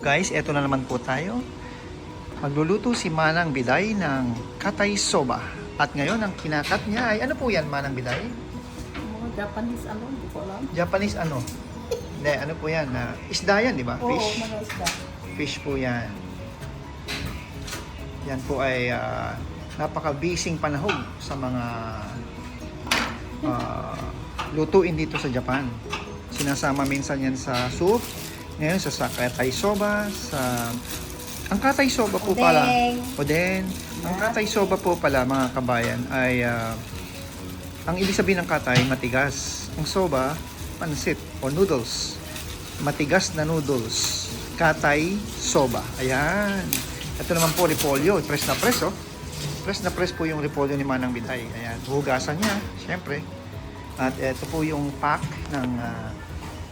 Guys, eto na naman po tayo. Magluluto si Manang Biday ng Katay Soba. At ngayon, ang kinakat niya ay, ano po yan, Manang Biday? Mga Japanese hindi ko alam. Japanese ano? Hindi, ano po yan? Isda yan, di ba? Oo, Fish? mga isda. Fish po yan. Yan po ay napaka-bising panahog sa mga lutuin dito sa Japan. Sinasama minsan yan sa soup. Ngayon sa Katay Soba, ang Katay Soba po pala, Odeng. Ang Katay Soba po pala mga kabayan ay ang ibig sabihin ng Katay matigas. Ang Soba, pansit o noodles. Matigas na noodles. Katay Soba. Ayan. Ito naman po repolyo, press na press oh. Press na press po yung repolyo ni Manang Biday. Ayan, hugasan niya, syempre. At ito po yung pack ng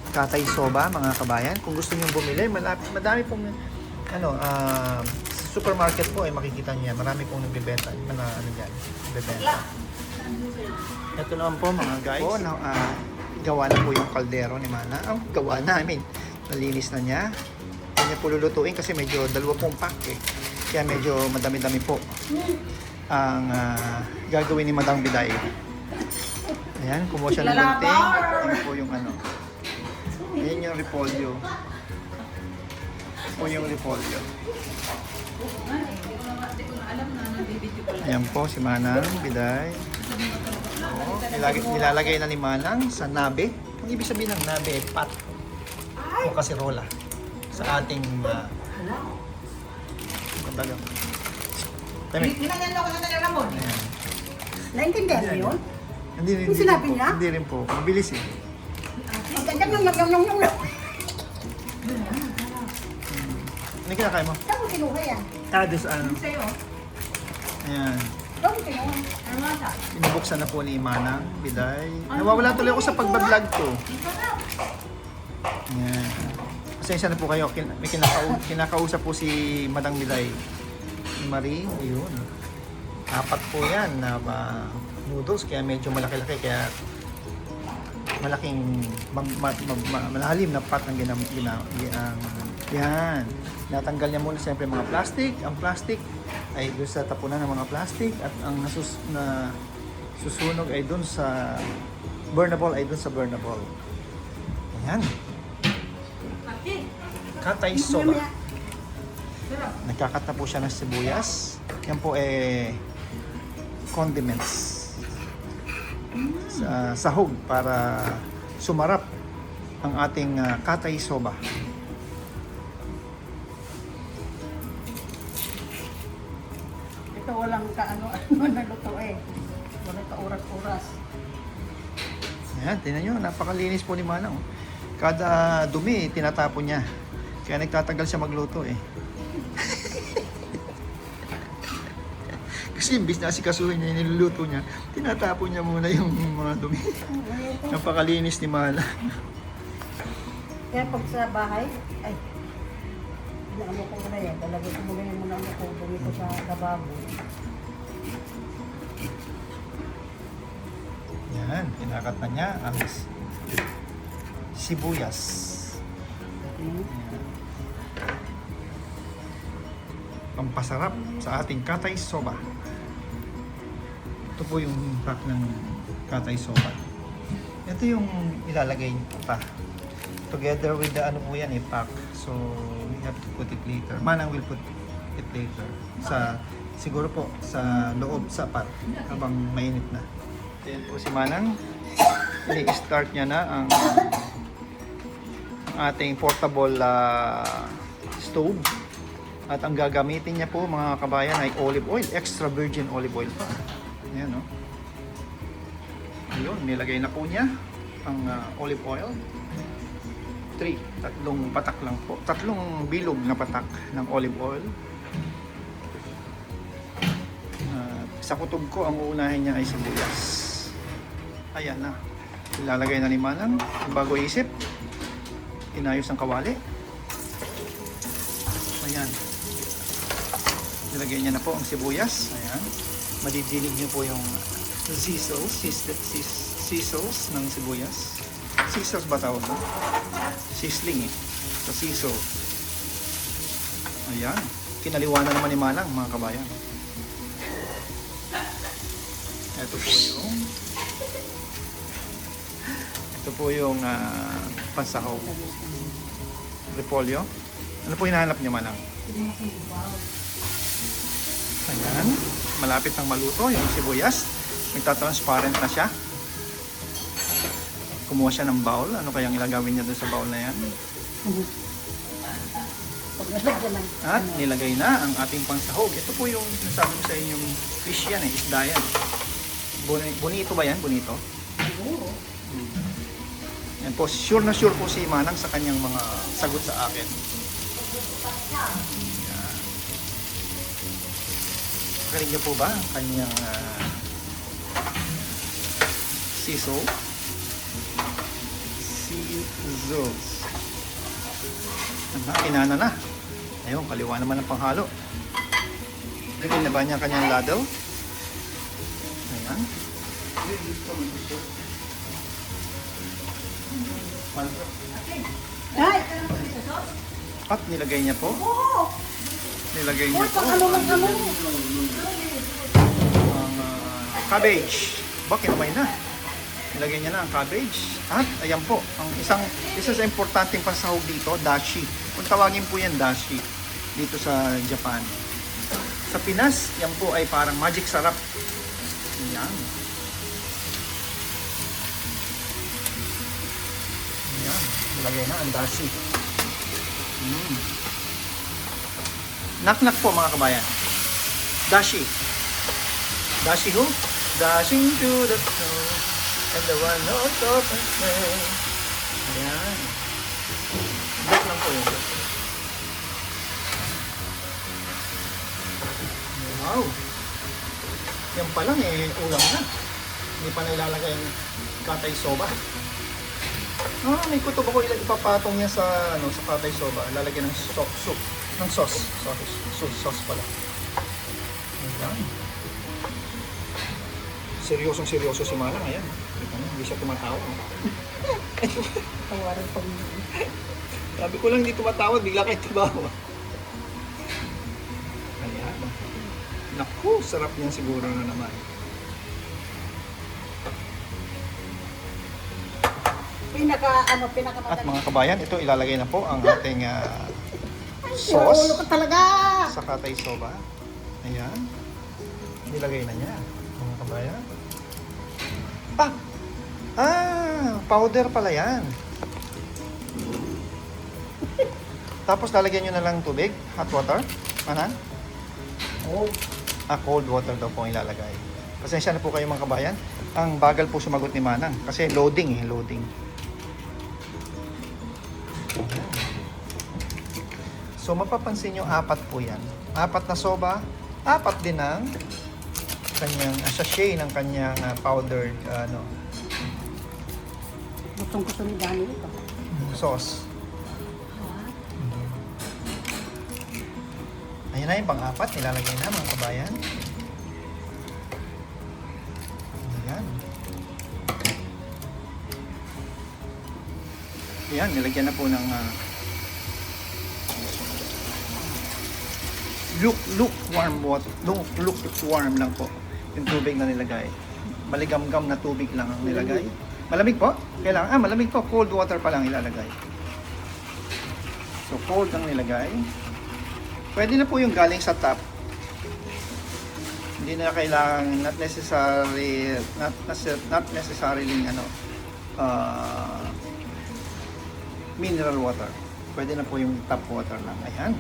Katay Soba, mga kabayan. Kung gusto niyo bumili, madami pong supermarket po ay makikita niya. Marami pong nagbebenta, nagbebenta. Ito naman po mga guys. Po, gawa na po yung kaldero ni Mana. Ang gawa namin. Nalinis na niya. Hindi niya po lulutuin kasi medyo dalawa pong pack eh. Kaya medyo madami-dami po ang gagawin ni Madang Biday. Ayan, kumuha siya ng gunting. Ayan po yung ayan yung repolyo. Po yung repolyo. Ayan po si Manang Biday. Nilalagay na ni Manang sa nabe. Ang ibig sabihin ng nabe ay pot o kasirola sa ating kumbaga. Nilanyan ako sa Ramon. Naintindihan mo yun? Hindi rin, Yung sinabi niya? Hindi rin po. Mabilis eh. Yung. Ano kinakain mo? Saan mo kinuha yan? Doon sa ano. Sa'yo? Ayan. Saan mo kinuha? Ano sa? Binubuksan na po ni Manang Biday. Nawawala tuloy ako sa pagbablog ko. Ayan. Pasensya na po kayo. May kinakausap po si Madang Biday. Si Marie. Ayun. Apat po yan na noodles. Kaya medyo malaki-laki. Kaya malaking malalim na pot ang yan. Natanggal niya muna siyempre mga plastic. Ang plastic ay doon sa tapunan ng mga plastic at ang susunog ay doon sa burnable Ayan. Katay Soba. Nagkakat na po siya ng sibuyas. Yan po condiments. Sahog para sumarap ang ating Katay Soba. Ito walang naluto eh. Walang ka-oras-oras. Ayan, tingnan nyo, napakalinis po ni Manang. Kada dumi, tinatapon niya. Kaya nagtatagal siya magluto eh. Kasi imbis na asikasuhin niya yung niluluto niya, tinatapon niya muna yung mga dumi. Napakalinis ni Mana. Kaya pag sa bahay, ay, inaamo ko muna yan. Dalagay ko muna yung muna ko dito sa lababo. Yan, kinakat na niya ang sibuyas. Yan. Pampasarap sa ating Katay Soba. Ito po yung pack ng Katay Soba. Ito yung ilalagay pa. Together with the ano po yan pack. So, we have to put it later. Manang will put it later. Siguro po sa loob sa pot habang mainit na. Ayan po si Manang. I-start niya na ang ating portable stove. At ang gagamitin niya po mga kabayan ay olive oil. Extra virgin olive oil pa. Ayan o. Ayun, nilagay na po niya ang olive oil. Tatlong patak lang po. Tatlong bilog na patak ng olive oil. Sa kutob ko, ang uunahin niya ay sibuyas. Ayan na. Ilalagay na ni Manang. Bago isip, inayos ang kawali. Ayan. Nilagay niya na po ang sibuyas. Ayan. Madidinig niyo po yung sizzles ng sibuyas. Sizzles ba tawag? Sizzling eh. Sa sizzle. Ayan. Kinaliwanan naman ni Manang, mga kabayan. Ito po yung pansahog. Repolyo. Ano po hinahanap niyo, Manang? Ayan. Malapit nang maluto yung sibuyas. Nagtatransparent na siya. Kumuha siya ng bowl. Ano kayang ilagawin niya doon sa bowl na yan? At nilagay na ang ating pansahog. Ito po yung nasabi ko sa inyong fish yan eh. Isda yan. Bonito ba yan? Bonito? Yan po. Sure na sure po si Manang sa kanyang mga sagot sa akin. Yan. Pakarin niyo po ba ang kanyang siso? Sizzles. Kinana na. Ayun, kaliwa naman ang panghalo. Bigyan na ba niya kanyang ladle? Ayan. At nilagay niya po. Nilagay niya po ang cabbage. Bakit naman na? Nilagay niya na ang cabbage. At ayan po, ang isa sa importanteng pansahog dito, dashi. Kung tawagin po yan dashi dito sa Japan. Sa Pinas, yan po ay parang magic sarap. Ayan. Ayan, nilagay na ang dashi. Knock-knock po mga kabayan. Dashi. Dashi who? Dashing to the snow. And the one on top of me. Ayan. Back lang po yun. Wow. Yan pa lang eh, ulam na. Hindi pa nailalagay ang katay soba. May kutob ako ipapatong niya sa katay soba. Lalagyan ng soup. Ng sauce. Sauce pala. Ayan. Seryosong-seryoso si Manang. Ayan. Hindi siya tumatawa. Tawaran pag Sabi ko lang hindi tumatawa, bigla kayo tumawa. Ayan. Naku, sarap niyan siguro na naman. At mga kabayan, ito ilalagay na po ang ating sauce ko talaga. sa katay soba. Ayan. Nilagay na niya, mga kabayan. Powder pala yan. Tapos lalagyan nyo na lang tubig, hot water. Manan? Cold water daw po ang ilalagay. Pasensya na po kayo mga kabayan. Ang bagal po sumagot ni Manang. Kasi loading. So mapapansin nyo, 4 po yan. 4 na soba, 4 din ang kanyang sachet ng kanyang powdered Gustong-gusto ni Dani ito. sauce. Ayan na yung pang-4, nilalagay na mga kabayan. Ayan. Ayan, nilagyan na po ng lukewarm water. Lukewarm lang po yung tubig na nilagay. Maligamgam na tubig lang ang nilagay. Malamig po? Kailangan, malamig po. Cold water pa lang ilalagay. So, cold ang nilagay. Pwede na po yung galing sa tap. Hindi na kailangan, not necessarily mineral water. Pwede na po yung tap water lang. Ayan.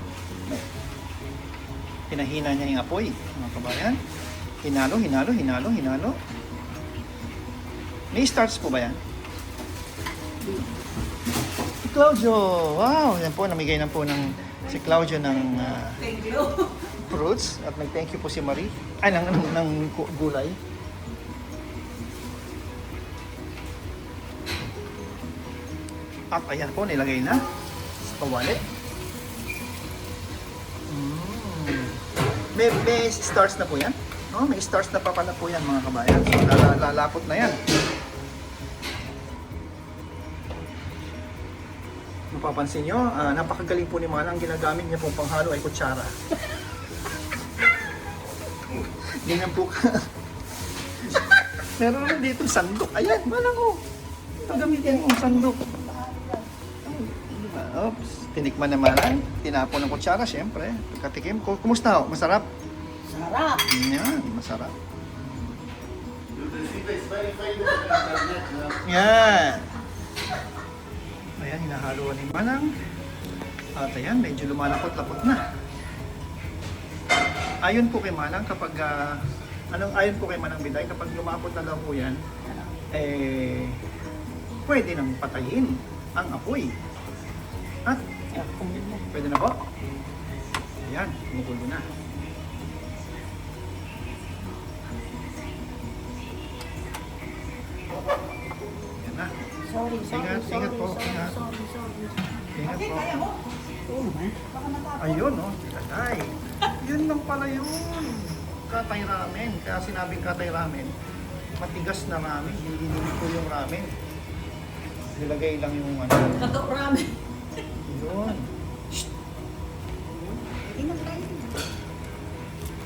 Pinahina niya yung apoy, mga kabayan. Hinalo. May starts po ba yan? Si Claudio! Wow! Yan po, namigay na po ng si Claudio ng fruits. At nag-thank you po si Marie. Ay, ng gulay. At ayan po, nilagay na sa kawali. May starts na po yan. May starts na pa pala po yan mga kabayan. So, lalapot na yan. Mapapansin nyo, napakagaling po ni Manang. Ginagamit niya pong panghalo ay kutsara. Ganyan po ka. Meron rin dito sandok. Ayan, Manang ko. Gamitin mo sandok. Oops, tinikman na Manang. Tinapon ng kutsara, syempre. Pagkatikim ko. Kumusta ho? Masarap? Sarap. Yan, masarap. Yan. Ayan, hinahaluan ni Manang. At ayan, medyo lumalapot-lapot na. Ayon po kay Manang, kapag, ayon po kay Manang Biday, kapag lumapot na daw po yan, pwede nang patayin ang apoy. At, pwede na po. Ayan, kumukulo na. Ayan na. Sorry. Ingat po, ingat. Ingat po. Oo naman. Ayun, no? Katay. Yun lang pala yun. Katay ramen. Kaya sinabing katay ramen. Matigas na ramen. Hindi ko yung ramen. Nilagay lang yung ano. Kato ramen. Yun. Ingat tayo.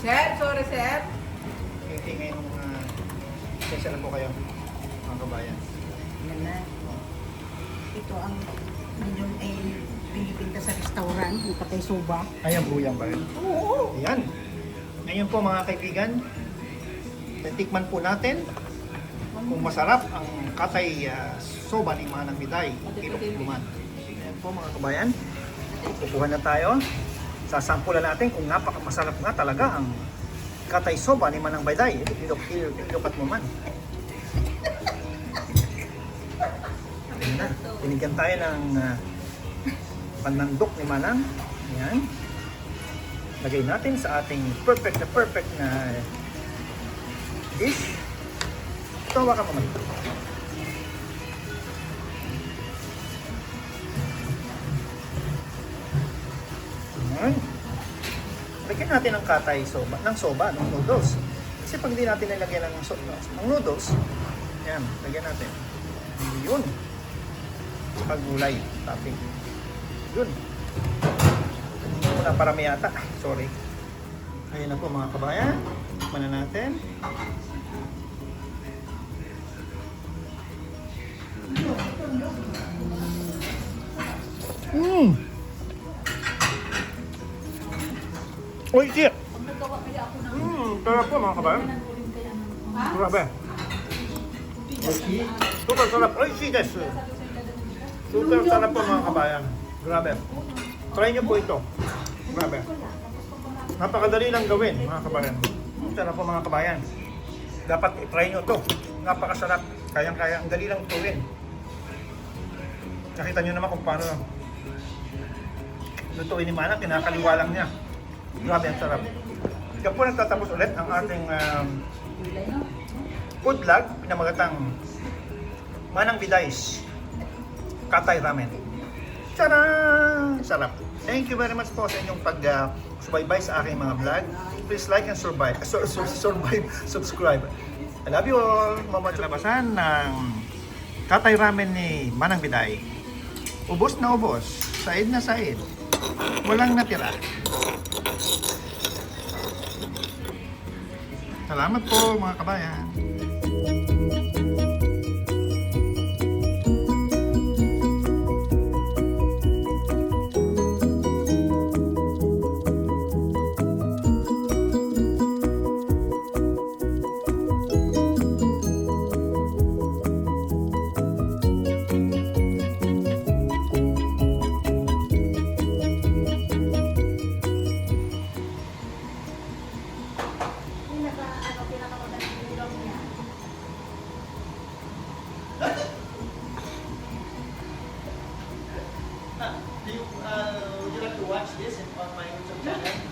Sir, sorry sir. Tingin yung sesya na po kayo. Mga kabayan. Yan na. Ito ang medyo ay binibinta sa restaurant, yung patay soba. Ayan po yan ba yun? Oo. Ayan. Ngayon po mga kaibigan, tikman po natin kung masarap ang katay soba ni Manang Biday. Ilok-Luman. Ayan po mga kabayan. Kukuha na tayo. Sasampulan natin kung napakamasarap nga talaga ang katay soba ni Manang Biday. Ilokat mo man. Ayan na. Binigyan tayo ng panandok ni Manang. Ayan. Lagay natin sa ating perfect na dish. Tawa ka naman. Ayan. Lagyan natin ng katay soba, ng noodles. Kasi pag hindi natin nilagyan ng noodles, ayan, lagyan natin. Yun. Saka gulay, topping. Yun. Hindi ko na parami yata. Sorry. Ayun na po mga kabayan. Tikman na natin. Uy, shit! Sarap po mga kabayan. Grabe. Super sarap. Uy, shit! Super sarap po mga kabayan. Grabe. Try nyo po ito. Grabe. Napakadali lang gawin mga kabayan. Sarap po mga kabayan. Dapat i-try nyo ito. Napakasarap. Kayang-kaya. Ang dali lang tuwin. Nakita nyo naman kung paano lutuin ni Manang. Kinakaliwa lang niya. Grabe ang sarap. Kaya po nagtatapos ulit ang ating food vlog. Pinamagatang Manang Biday's Katay Ramen. Tcharam! Sarap. Thank you very much po sa inyong pag-subaybay sa aking mga vlog. Please like and subscribe. I love you all. Mamalabasan ng Katay Ramen ni Manang Biday. Ubos na ubos. Said na said. Walang natira. Salamat po mga kabayan. Would you like to watch this on my YouTube channel?